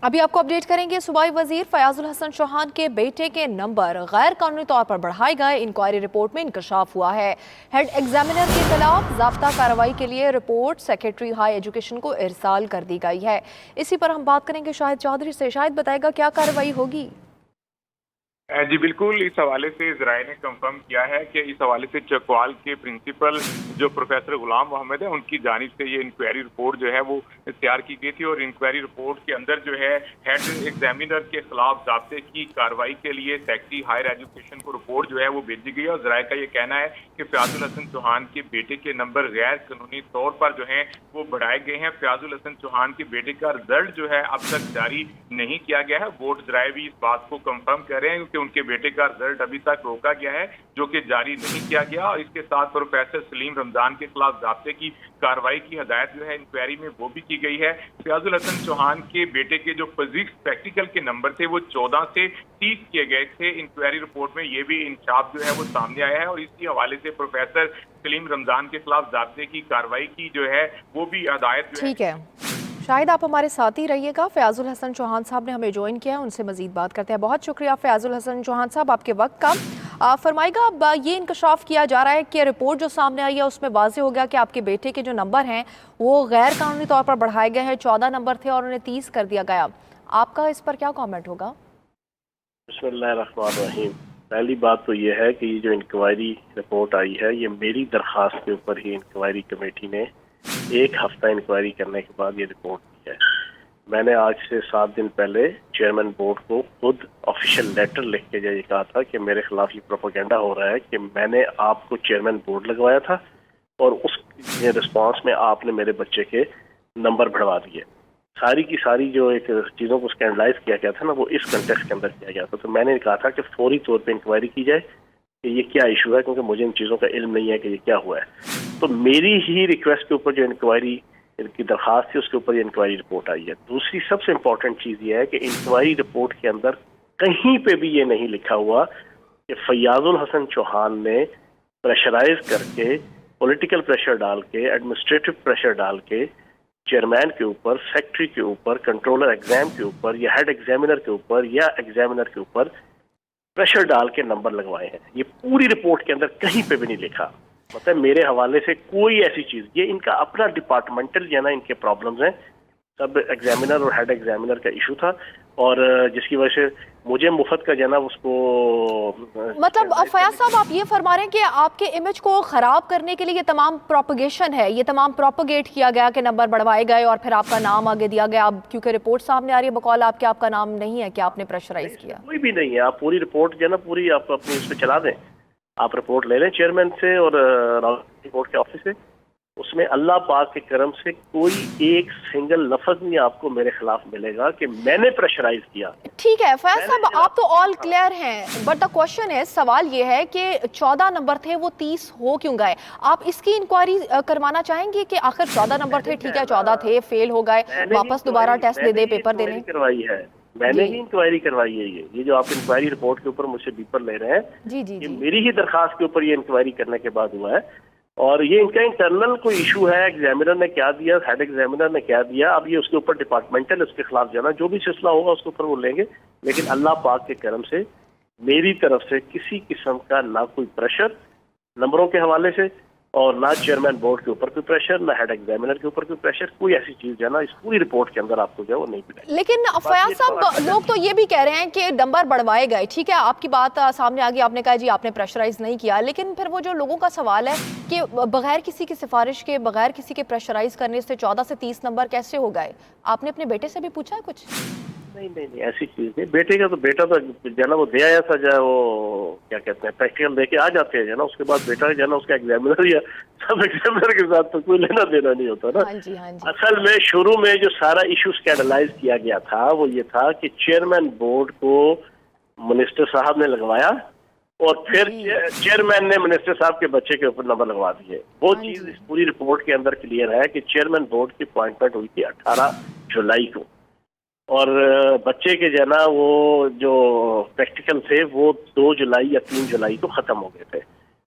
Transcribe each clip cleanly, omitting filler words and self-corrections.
अभी आपको अपडेट करेंगे। सूबाई वजीर फयाजुल हसन चौहान के बेटे के नंबर गैर कानूनी तौर पर बढ़ाए गए। इंक्वायरी रिपोर्ट में इंकशाफ हुआ है। हेड एग्जामिनर के खिलाफ ज़ाब्ता कार्रवाई के लिए रिपोर्ट सेक्रेटरी हाई एजुकेशन को इरसाल कर दी गई है। इसी पर हम बात करेंगे शाहिद चौधरी से। शाहिद, बताएगा क्या कार्रवाई होगी? जी बिल्कुल, इस हवाले से ज़राए ने कंफर्म किया है कि इस हवाले से चकवाल के प्रिंसिपल जो प्रोफेसर गुलाम मोहम्मद है, उनकी जानिब से ये इंक्वायरी रिपोर्ट जो है वो तैयार की गई थी। और इंक्वायरी रिपोर्ट के अंदर जो है हेड एग्जामिनर के खिलाफ ज़ाब्ते की कार्रवाई के लिए सेक्रेटरी हायर एजुकेशन को रिपोर्ट जो है वो भेजी गई है। और ज़राए का ये कहना है कि फयाजुल हसन चौहान के बेटे के नंबर गैर कानूनी तौर पर जो है वो बढ़ाए गए हैं। फयाजुल हसन चौहान के बेटे का रिजल्ट जो है अब तक जारी नहीं किया गया है। बोर्ड ज़राए भी इस बात को कंफर्म कर रहे हैं कि उनके बेटे का रिजल्ट अभी तक रोका गया है, जो कि जारी नहीं किया गया। और इसके साथ प्रोफेसर सलीम रमजान के खिलाफ ज़ाब्ते की कार्रवाई की हदायत जो है इंक्वायरी में वो भी की गई है। फयाजुल हसन चौहान के बेटे के जो फिजिक्स प्रैक्टिकल के नंबर थे वो 14 से 30 किए गए थे। इंक्वायरी रिपोर्ट में ये भी इंसाफ जो है वो सामने आया है। और इसी हवाले से प्रोफेसर सलीम रमजान के खिलाफ ज़ाब्ते की कार्रवाई की जो है वो भी हदायत जो ठीक है शाहिद, आप हमारे साथ ही रहिएगा। फयाजुल हसन चौहान साहब ने हमें ज्वाइन किया है, उनसे मजीद बात करते हैं। बहुत शुक्रिया फयाजुल हसन चौहान साहब आपके वक्त का। फरमाइएगा, अब ये इंकशाफ किया जा रहा है कि रिपोर्ट जो सामने आई है उसमें वाज़ेह हो गया कि आपके बेटे के जो नंबर हैं वो गैर कानूनी तौर पर बढ़ाए गए हैं। 14 नंबर थे और उन्हें 30 कर दिया गया। आपका इस पर क्या कॉमेंट होगा? बिस्मिल्लाहिर्रहमानिर्रहीम। पहली बात तो ये है कि ये जो इंक्वायरी रिपोर्ट आई है ये मेरी दरख्वास्त के ऊपर ही इंक्वायरी कमेटी ने 1 हफ्ता इंक्वायरी करने के बाद ये रिपोर्ट दी है। मैंने आज से 7 दिन पहले चेयरमैन बोर्ड को खुद ऑफिशियल लेटर लिख के ये कहा था कि मेरे खिलाफ ये प्रोपेगेंडा हो रहा है कि मैंने आपको चेयरमैन बोर्ड लगवाया था और उस रिस्पांस में आपने मेरे बच्चे के नंबर बढ़वा दिए। सारी की सारी जो एक चीज़ों को स्कैंडलाइज किया गया था ना, वो इस कंटेक्स्ट के अंदर किया गया था। तो मैंने कहा था कि फौरी तौर पे इंक्वायरी की जाए कि ये क्या इशू है, क्योंकि मुझे इन चीज़ों का इल्म नहीं है कि ये क्या हुआ है। तो मेरी ही रिक्वेस्ट के ऊपर जो इंक्वायरी की दरखास्त थी उसके ऊपर ये इंक्वायरी रिपोर्ट आई है। दूसरी सबसे इम्पोर्टेंट चीज़ ये है कि इंक्वायरी रिपोर्ट के अंदर कहीं पे भी ये नहीं लिखा हुआ कि फयाजुल हसन चौहान ने प्रेशराइज करके, पॉलिटिकल प्रेशर डाल के, एडमिनिस्ट्रेटिव प्रेशर डाल के चेयरमैन के ऊपर, सेक्रेटरी के ऊपर, कंट्रोलर एग्जाम के ऊपर या हेड एग्जामिनर के ऊपर या एग्जामिनर के ऊपर प्रेशर डाल के नंबर लगवाए हैं। ये पूरी रिपोर्ट के अंदर कहीं पे भी नहीं लिखा। मतलब मेरे हवाले से कोई ऐसी चीज़, ये इनका अपना डिपार्टमेंटल जो है ना, इनके प्रॉब्लम्स हैं। सब एग्जामिनर और हेड एग्जामिनर का इशू था और जिसकी वजह से मुझे मुफ्त का जो है ना उसको मतलब फयाज साहब, आप ये फरमा रहे हैं कि आपके इमेज को ख़राब करने के लिए ये तमाम प्रोपगेशन है, ये तमाम प्रोपगेट किया गया कि नंबर बढ़वाए गए और फिर आपका नाम आगे दिया गया। अब क्योंकि रिपोर्ट सामने आ रही है बकौल आपके, आपका नाम नहीं है कि आपने प्रेशराइज किया। कोई भी नहीं है। आप पूरी रिपोर्ट जो है ना पूरी आप अपनी उस पर चला दें। आप रिपोर्ट ले लें चेयरमैन से और रिपोर्ट के ऑफिस से। उसमें अल्लाह पाक के करम से कोई एक सिंगल लफ्ज नहीं आपको मेरे खिलाफ मिलेगा कि मैंने प्रेशराइज किया। ठीक है फयाज साहब, आप तो ऑल क्लियर हैं, बट द क्वेश्चन है, सवाल ये है कि 14 नंबर थे वो 30 हो क्यों गए? आप इसकी इंक्वायरी करवाना चाहेंगे कि आखिर 14 नंबर थे, ठीक है 14 थे, फेल हो गए, वापस दोबारा टेस्ट दे दे, पेपर दे लें? करवाई है मैंने ही इंक्वायरी करवाई है। ये जो आप इंक्वायरी रिपोर्ट के ऊपर मुझसे बीपर ले रहे हैं, जी जी ये मेरी ही दरखास्त के ऊपर ये इंक्वायरी करने के बाद हुआ है। और ये इनका इंटरनल कोई इशू है, एग्जामिनर ने क्या दिया, हेड एग्जामिनर ने क्या दिया, अब ये उसके ऊपर डिपार्टमेंटल उसके खिलाफ जाना, जो भी सिलसिला होगा उसके ऊपर वो लेंगे। लेकिन अल्लाह पाक के करम से मेरी तरफ से किसी किस्म का ना कोई प्रेशर नंबरों के हवाले से और ना चेयरमैन बोर्ड के ऊपर कोई प्रेशर, ना हेड एग्जामिनर के ऊपर कोई प्रेशर, कोई ऐसी चीज जो है ना इस पूरी रिपोर्ट के अंदर आपको जो है वो नहीं मिलेगी। लेकिन फयाज साहब, लोग तो ये भी कह रहे हैं कि नंबर बढ़वाए गए, ठीक है आपकी बात सामने आ गई, आपने कहा जी आपने प्रेशराइज नहीं किया, लेकिन फिर वो जो लोगों का सवाल है कि बगैर किसी की सिफारिश के, बगैर किसी के प्रेशराइज करने से 14 से 30 नंबर कैसे हो गए? आपने अपने बेटे से भी पूछा है कुछ? नहीं ऐसी चीज नहीं। बेटे का तो बेटा तो जो वो दे आया था, जो वो क्या कहते हैं प्रैक्टिकल दे के आ जाते हैं ना, उसके बाद बेटा जो है ना उसका एग्जामिनर या सब एग्जामिनर के साथ तो कोई लेना देना नहीं होता ना। हाँ जी, हाँ जी। असल में शुरू में जो सारा इशू स्कैंडलाइज किया गया था वो ये था कि चेयरमैन बोर्ड को मिनिस्टर साहब ने लगवाया और फिर चेयरमैन ने मिनिस्टर साहब के बच्चे के ऊपर नंबर लगवा दिए। वो चीज इस पूरी रिपोर्ट के अंदर क्लियर है कि चेयरमैन बोर्ड की अपॉइंटमेंट हुई थी 18 जुलाई को और बच्चे के जो है ना वो जो प्रैक्टिकल थे वो 2 जुलाई या 3 जुलाई को खत्म हो गए थे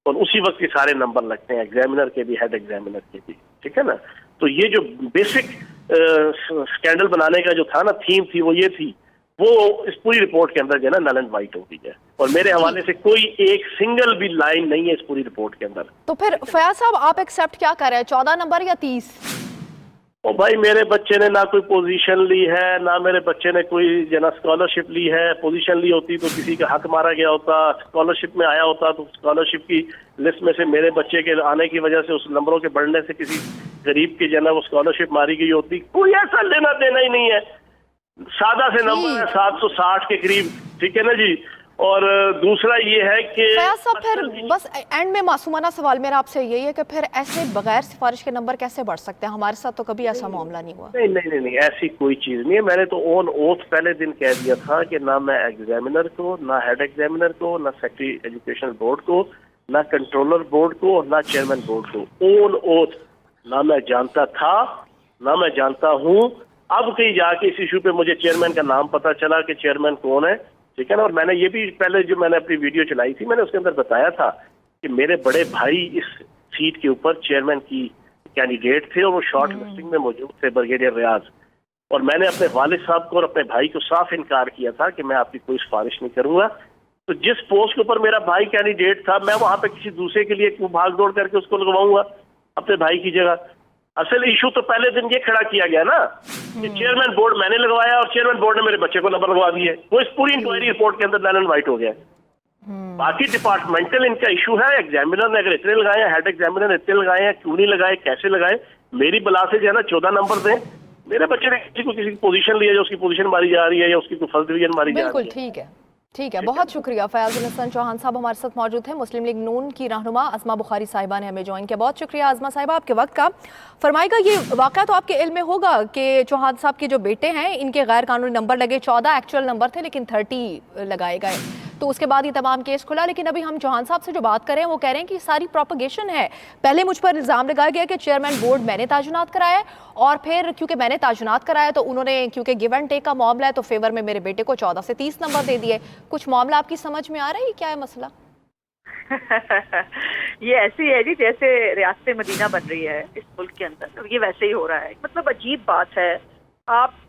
और उसी वक्त के सारे नंबर लगते हैं, एग्जामिनर के भी, हेड एग्जामिनर के भी, ठीक है ना। تو یہ جو بیسک اسکینڈل بنانے کا جو تھا نا، تھیم تھی، وہ یہ تھی، وہ اس پوری رپورٹ کے اندر جو ہے نا نل اینڈ وائٹ ہو گئی ہے، اور میرے حوالے سے کوئی ایک سنگل بھی لائن نہیں ہے اس پوری رپورٹ کے اندر۔ تو پھر فیاض صاحب آپ ایکسیپٹ کیا کر رہے ہیں، 14 نمبر یا 30؟ اور بھائی میرے بچے نے نہ کوئی پوزیشن لی ہے، نہ میرے بچے نے کوئی جو نا اسکالرشپ لی ہے۔ پوزیشن لی ہوتی تو کسی کا حق مارا گیا ہوتا، اسکالرشپ میں آیا ہوتا تو اسکالرشپ کی لسٹ میں سے میرے بچے کے آنے کی وجہ سے، اس نمبروں کے بڑھنے سے کسی غریب کی جو ہے وہ اسکالرشپ ماری گئی ہوتی۔ کوئی ایسا لینا دینا ہی نہیں ہے، سادہ سے نمبر ہے 760 کے قریب، ٹھیک ہے نا جی۔ اور دوسرا یہ ہے کہ فیاض صاحب پھر بس اینڈ میں معصومانہ سوال میرا آپ سے یہی ہے کہ پھر ایسے بغیر سفارش کے نمبر کیسے بڑھ سکتے ہیں؟ ہمارے ساتھ تو کبھی ایسا معاملہ نہیں ہوا۔ نہیں، ایسی کوئی چیز نہیں ہے۔ میں نے تو آن اوتھ پہلے دن کہہ دیا تھا کہ نہ میں ایگزامینر کو، نہ ہیڈ ایگزامینر کو، نہ سیکرٹری ایجوکیشن بورڈ کو، نہ کنٹرولر بورڈ کو، نہ چیئرمین بورڈ کو، آن اوتھ نہ میں جانتا تھا نہ میں جانتا ہوں۔ اب کہیں جا کے اس ایشو پہ مجھے چیئرمین کا نام پتا چلا کہ چیئرمین کون ہے، ٹھیک ہے نا۔ اور میں نے یہ بھی پہلے جو میں نے اپنی ویڈیو چلائی تھی، میں نے اس کے اندر بتایا تھا کہ میرے بڑے بھائی اس سیٹ کے اوپر چیئرمین کی کینڈیڈیٹ تھے اور وہ شارٹ لسٹنگ میں موجود تھے، بریگیڈیئر ریاض۔ اور میں نے اپنے والد صاحب کو اور اپنے بھائی کو صاف انکار کیا تھا کہ میں آپ کی کوئی سفارش نہیں کروں گا۔ تو جس پوسٹ کے اوپر میرا بھائی کینڈیڈیٹ تھا، میں وہاں پہ کسی دوسرے کے لیے کیوں بھاگ دوڑ کر کے اس کو لگواؤں گا اپنے بھائی کی جگہ؟ اصل ایشو تو پہلے دن یہ کھڑا کیا گیا نا کہ چیئرمین بورڈ میں نے لگوایا اور چیئرمین بورڈ نے میرے بچے کو نمبر لگوا دیے۔ وہ اس پوری انکوائری رپورٹ کے اندر بلیک اینڈ وائٹ ہو گیا۔ باقی ڈپارٹمنٹل ان کا ایشو ہے، ایگزامینر نے اگر اتنے لگائے ہیں، ہیڈ ایگزامینر نے اتنے لگائے ہیں، کیوں نہیں لگائے، کیسے لگائے؟ میری بلا سے جو ہے نا 14 نمبر دیں۔ میرے بچے نے کسی کی پوزیشن لی ہے، جو اس کی پوزیشن ماری جا رہی ہے یا اس کی کوئی فرسٹ ڈویژن ماری جا رہی ہے۔ بالکل ٹھیک ہے، بہت شکریہ۔ فیاض الحسن چوہان صاحب ہمارے ساتھ موجود ہیں۔ مسلم لیگ نون کی رہنما عظمہ بخاری صاحبہ نے ہمیں جوائن کیا، بہت شکریہ عظمہ صاحبہ آپ کے وقت کا۔ فرمائے گا، یہ واقعہ تو آپ کے علم میں ہوگا کہ چوہان صاحب کے جو بیٹے ہیں ان کے غیر قانونی نمبر لگے، 14 ایکچوئل نمبر تھے لیکن 30 لگائے گئے، تو اس کے بعد یہ تمام کیس کھلا۔ لیکن ابھی ہم چوہان صاحب سے جو بات کریں وہ کہہ رہے ہیں کہ ساری پروپیگیشن ہے۔ پہلے مجھ پر الزام لگایا گیا کہ چیئرمین بورڈ میں نے تعینات کرایا ہے، اور پھر کیونکہ میں نے تعینات کرایا تو انہوں نے، کیونکہ گیو اینڈ ٹیک کا معاملہ ہے، تو فیور میں میرے بیٹے کو 14 سے 30 نمبر دے دیے۔ کچھ معاملہ آپ کی سمجھ میں آ رہا ہے، کیا ہے مسئلہ؟ یہ ایسی ہے جی جیسے ریاست مدینہ بن رہی ہے اس ملک کے اندر، یہ ویسے ہی ہو رہا ہے۔ مطلب عجیب بات ہے، آپ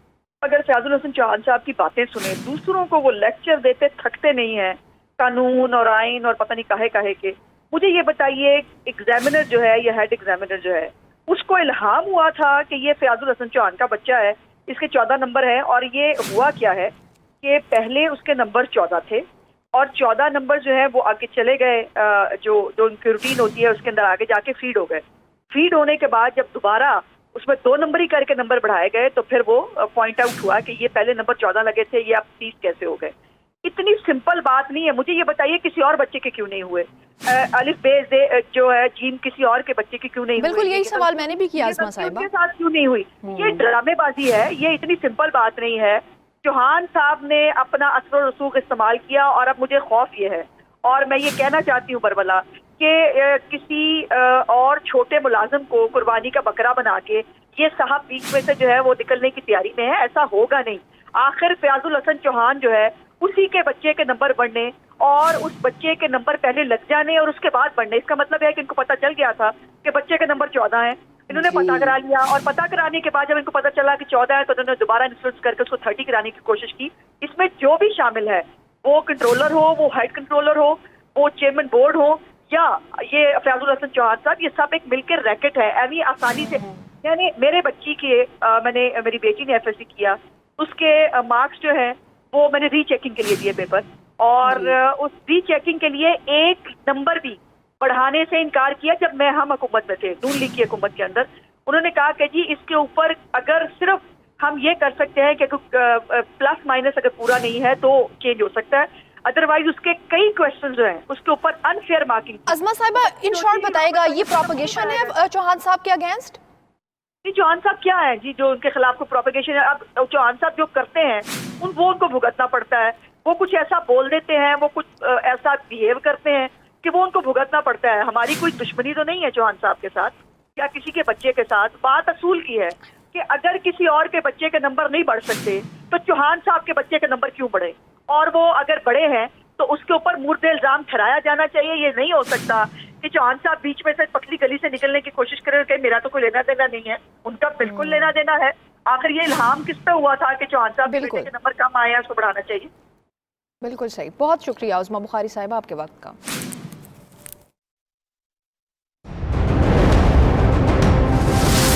اگر فیاض الحسن چوہان صاحب کی باتیں سنیں، دوسروں کو وہ لیکچر دیتے تھکتے نہیں ہیں قانون اور آئین اور پتہ نہیں کہے کے۔ مجھے یہ بتائیے، ایگزامینر جو ہے یا ہیڈ ایگزامینر جو ہے، اس کو الہام ہوا تھا کہ یہ فیاض الحسن چوہان کا بچہ ہے، اس کے 14 نمبر ہیں، اور یہ ہوا کیا ہے کہ پہلے اس کے نمبر 14 تھے اور 14 نمبر جو ہے وہ آگے چلے گئے، جو ان کی روٹین ہوتی ہے اس کے اندر آگے جا کے فیڈ ہو گئے۔ فیڈ ہونے کے بعد جب دوبارہ اس میں 2 نمبر ہی کر کے نمبر بڑھائے گئے تو پھر وہ پوائنٹ آؤٹ ہوا کہ یہ پہلے نمبر 14 لگے تھے، یہ اب 30 کیسے ہو گئے؟ اتنی سمپل بات نہیں ہے۔ مجھے یہ بتائیے کسی اور بچے کے کیوں نہیں ہوئے؟ الف بے زے جو ہے جیم کسی اور کے بچے کے کیوں نہیں ہوئے؟ بالکل یہی سوال میں نے بھی کیا عظمہ صاحبہ، کے ساتھ کیوں نہیں ہوئی؟ یہ ڈرامے بازی ہے، یہ اتنی سمپل بات نہیں ہے۔ چوہان صاحب نے اپنا اثر و رسوخ استعمال کیا، اور اب مجھے خوف یہ ہے، اور میں یہ کہنا چاہتی ہوں بربلا، کہ کسی اور چھوٹے ملازم کو قربانی کا بکرا بنا کے یہ صاحب بیچ میں سے جو ہے وہ نکلنے کی تیاری میں ہے۔ ایسا ہوگا نہیں۔ آخر فیاض الحسن چوہان جو ہے اسی کے بچے کے نمبر بڑھنے اور اس بچے کے نمبر پہلے لگ جانے اور اس کے بعد بڑھنے، اس کا مطلب ہے کہ ان کو پتہ چل گیا تھا کہ بچے کے نمبر 14 ہیں، انہوں نے پتہ کرا لیا، اور پتہ کرانے کے بعد جب ان کو پتہ چلا کہ 14 ہے تو انہوں نے دوبارہ انفلوئنس کر کے اس کو 30 کرانے کی کوشش کی۔ اس میں جو بھی شامل ہے، وہ کنٹرولر ہو، وہ ہیڈ کنٹرولر ہو، وہ چیئرمین بورڈ ہو، یا یہ فیاض الحسن چوہان صاحب، یہ سب ایک مل کے ریکٹ ہے۔ ایویں آسانی سے، یعنی میرے بچی کے میری بیٹی نے FSC کیا، اس کے مارکس جو ہے وہ میں نے ری چیکنگ کے لیے دیے پیپر، اور اس ری چیکنگ کے لیے ایک نمبر بھی بڑھانے سے انکار کیا جب ہم حکومت میں تھے، نون لیگ کی حکومت کے اندر۔ انہوں نے کہا کہ جی اس کے اوپر اگر صرف ہم یہ کر سکتے ہیں کہ پلس مائنس اگر پورا نہیں ہے تو چینج ہو سکتا ہے، ادروائز اس کے کئی کوشچن جو ہیں اس کے اوپر انفیئر مارکنگ۔ عظمہ صاحبہ ان شارٹ بتائے گا، یہ پروپیگیشن ہے چوہان صاحب کے اگینسٹ؟ جی چوہان صاحب کیا ہے جی جو ان کے خلاف کو پروپیگیشن ہے؟ اب چوہان صاحب جو کرتے ہیں وہ ان کو بھگتنا پڑتا ہے، وہ کچھ ایسا بول دیتے ہیں، وہ کچھ ایسا بیہیو کرتے ہیں کہ وہ ان کو بھگتنا پڑتا ہے۔ ہماری کوئی دشمنی تو نہیں ہے چوہان صاحب کے ساتھ یا کسی کے بچے کے ساتھ، بات اصول کی ہے کہ اگر کسی اور کے بچے کے نمبر نہیں بڑھ سکتے تو چوہان صاحب کے بچے کے نمبر کیوں بڑھے؟ اور وہ اگر بڑے ہیں تو اس کے اوپر مورد الزام ٹھہرایا جانا چاہیے۔ یہ نہیں ہو سکتا کہ चौहान साहब बीच में से पतली गली से निकलने की कोशिश करे कि मेरा तो कोई लेना देना नहीं है, उनका बिल्कुल लेना देना है। आखिर ये इल्हाम किस पे हुआ था कि चौहान साहब के बेटे के नंबर कम आए हैं, उसको बढ़ाना चाहिए। बिल्कुल सही, बहुत शुक्रिया उस्मा बुखारी साहिबा आपके वक्त का।